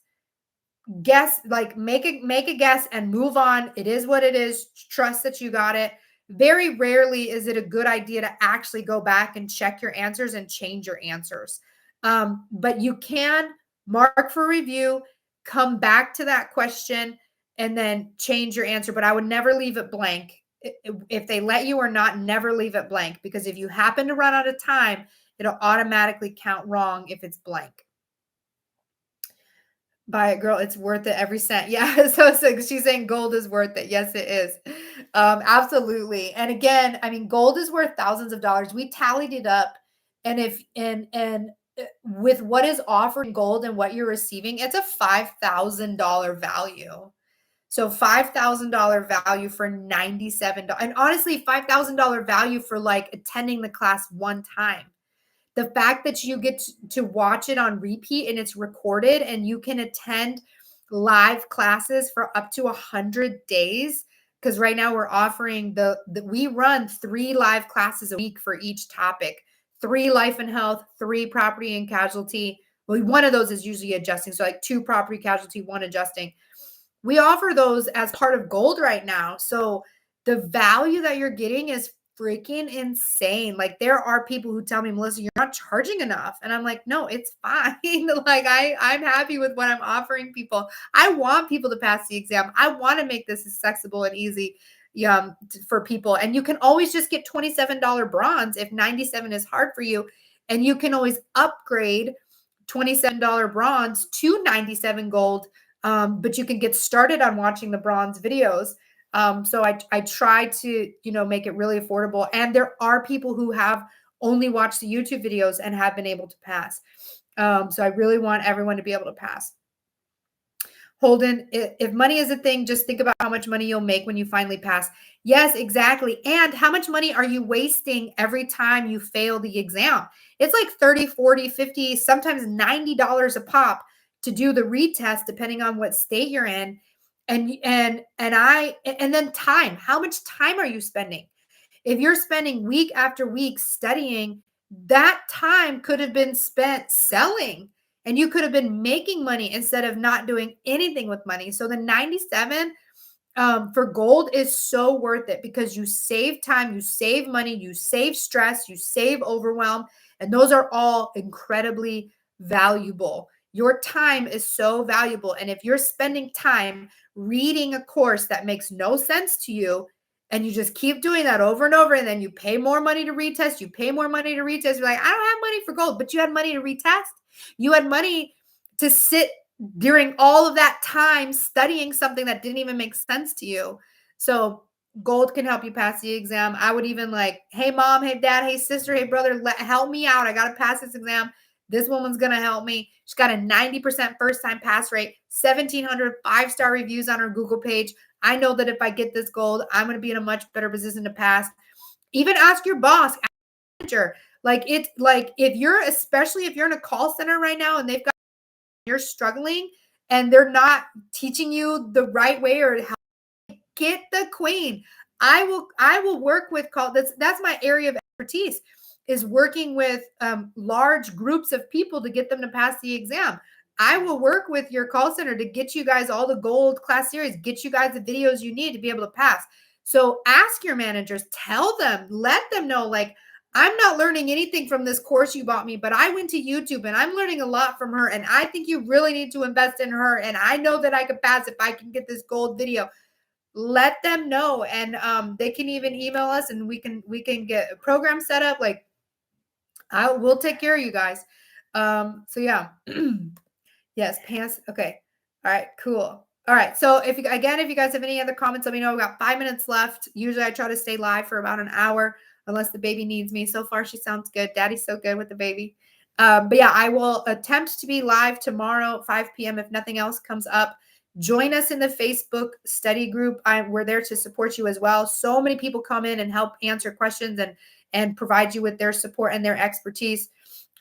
guess, like make a guess and move on. It is what it is. Trust that you got it. Very rarely is it a good idea to actually go back and check your answers and change your answers. But you can mark for review, come back to that question, and then change your answer. But I would never leave it blank. If they let you or not, never leave it blank, because if you happen to run out of time, it'll automatically count wrong if it's blank. Buy it, girl. It's worth it every cent. Yeah. So it's like she's saying gold is worth it. Yes, it is. Absolutely. And again, I mean, gold is worth thousands of dollars. We tallied it up, and if and with what is offered in gold and what you're receiving, it's a $5,000 value. So $5,000 value for $97. And honestly, $5,000 value for like attending the class one time. The fact that you get to watch it on repeat and it's recorded and you can attend live classes for up to 100 days, because right now we're offering we run 3 live classes a week for each topic, 3 life and health, 3 property and casualty. Well, one of those is usually adjusting, so like 2 property casualty, 1 adjusting. We offer those as part of gold right now. So the value that you're getting is freaking insane. Like there are people who tell me, Melissa, you're not charging enough. And I'm like, no, it's fine. Like I'm happy with what I'm offering people. I want people to pass the exam. I want to make this accessible and easy for people. And you can always just get $27 bronze if 97 is hard for you. And you can always upgrade $27 bronze to 97 gold. But you can get started on watching the bronze videos. So I try to, make it really affordable. And there are people who have only watched the YouTube videos and have been able to pass. So I really want everyone to be able to pass. Holden, if money is a thing, just think about how much money you'll make when you finally pass. Yes, exactly. And how much money are you wasting every time you fail the exam? It's like 30, 40, 50, sometimes $90 a pop to do the retest, depending on what state you're in. And then time. How much time are you spending? If you're spending week after week studying, that time could have been spent selling and you could have been making money instead of not doing anything with money. So the 97 for gold is so worth it because you save time, you save money, you save stress, you save overwhelm. And those are all incredibly valuable. Your time is so valuable. And if you're spending time reading a course that makes no sense to you, and you just keep doing that over and over, and then you pay more money to retest, you pay more money to retest. You're like, I don't have money for gold, but you had money to retest. You had money to sit during all of that time studying something that didn't even make sense to you. So gold can help you pass the exam. I would even like, hey, mom, hey, dad, hey, sister, hey, brother, help me out. I got to pass this exam. This woman's going to help me. She's got a 90% first time pass rate, 1,700 5-star reviews on her Google page. I know that if I get this gold, I'm going to be in a much better position to pass. Even ask your boss, ask your manager. Especially if you're in a call center right now and you're struggling and they're not teaching you the right way or how to get the queen. I will work with that's my area of expertise, is working with large groups of people to get them to pass the exam. I will work with your call center to get you guys all the gold class series, get you guys the videos you need to be able to pass. So ask your managers, tell them, let them know, like, I'm not learning anything from this course you bought me, but I went to YouTube and I'm learning a lot from her. And I think you really need to invest in her. And I know that I could pass if I can get this gold video. Let them know. And they can even email us and we can get a program set up. Like, we'll take care of you guys. So yeah. Yes, pants. Okay. All right, cool. All right. So if you guys have any other comments, let me know. We've got 5 minutes left. Usually I try to stay live for about an hour unless the baby needs me. So far, she sounds good. Daddy's so good with the baby. But yeah, I will attempt to be live tomorrow, 5 p.m. if nothing else comes up. Join us in the Facebook study group. We're there to support you as well. So many people come in and help answer questions and provide you with their support and their expertise.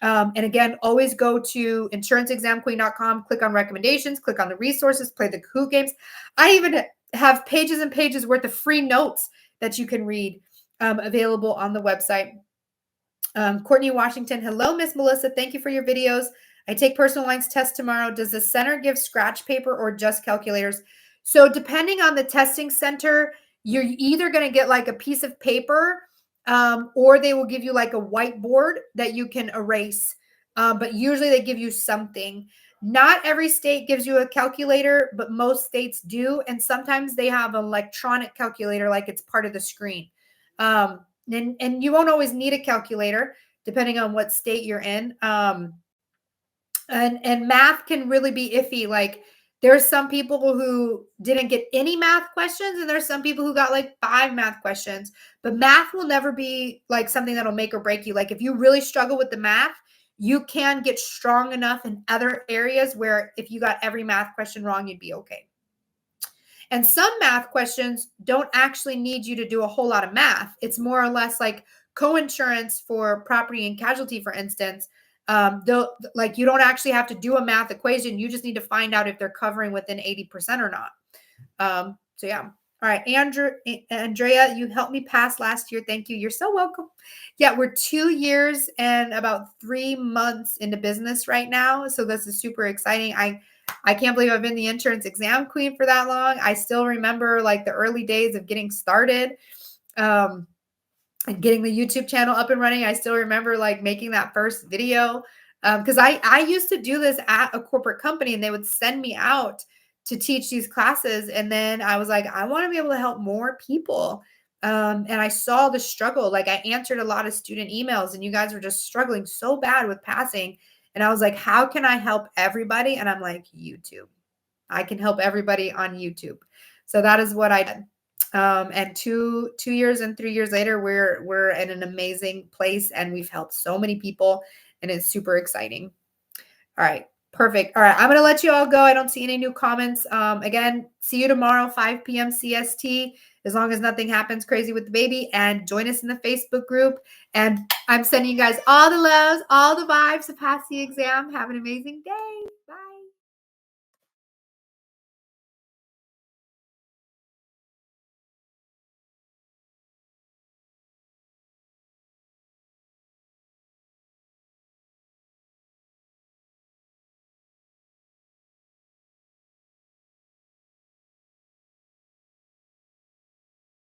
And again, always go to insuranceexamqueen.com, click on recommendations, click on the resources, play the Kahoot games. I even have pages and pages worth of free notes that you can read available on the website. Courtney Washington, hello, Miss Melissa. Thank you for your videos. I take personal lines test tomorrow. Does the center give scratch paper or just calculators? So depending on the testing center, you're either going to get like a piece of paper or they will give you like a whiteboard that you can erase. But usually they give you something. Not every state gives you a calculator, but most states do. And sometimes they have an electronic calculator, like it's part of the screen. And you won't always need a calculator depending on what state you're in. And math can really be iffy. Like there's some people who didn't get any math questions, and there's some people who got like 5 math questions. But math will never be like something that'll make or break you. Like if you really struggle with the math, you can get strong enough in other areas where if you got every math question wrong, you'd be okay. And some math questions don't actually need you to do a whole lot of math. It's more or less like coinsurance for property and casualty, for instance. They'll like you don't actually have to do a math equation. You just need to find out if they're covering within 80% or not. So yeah. All right, Andrea, you helped me pass last year. Thank you. You're so welcome. Yeah, we're 2 years and about 3 months into business right now. So this is super exciting. I can't believe I've been the insurance exam queen for that long. I still remember like the early days of getting started, and getting the YouTube channel up and running. I still remember like making that first video, because I used to do this at a corporate company, and they would send me out to teach these classes. And then I was like, I want to be able to help more people. And I saw the struggle. Like I answered a lot of student emails, and you guys were just struggling so bad with passing. And I was like, how can I help everybody? And I'm like, YouTube. I can help everybody on YouTube. So that is what I did. And 2 years and 3 years later, we're in an amazing place, and we've helped so many people, and it's super exciting. All right, perfect. All right, I'm gonna let you all go. I don't see any new comments. Again, see you tomorrow, 5 p.m. CST. As long as nothing happens crazy with the baby, and join us in the Facebook group. And I'm sending you guys all the loves, all the vibes to pass the exam. Have an amazing day. Bye.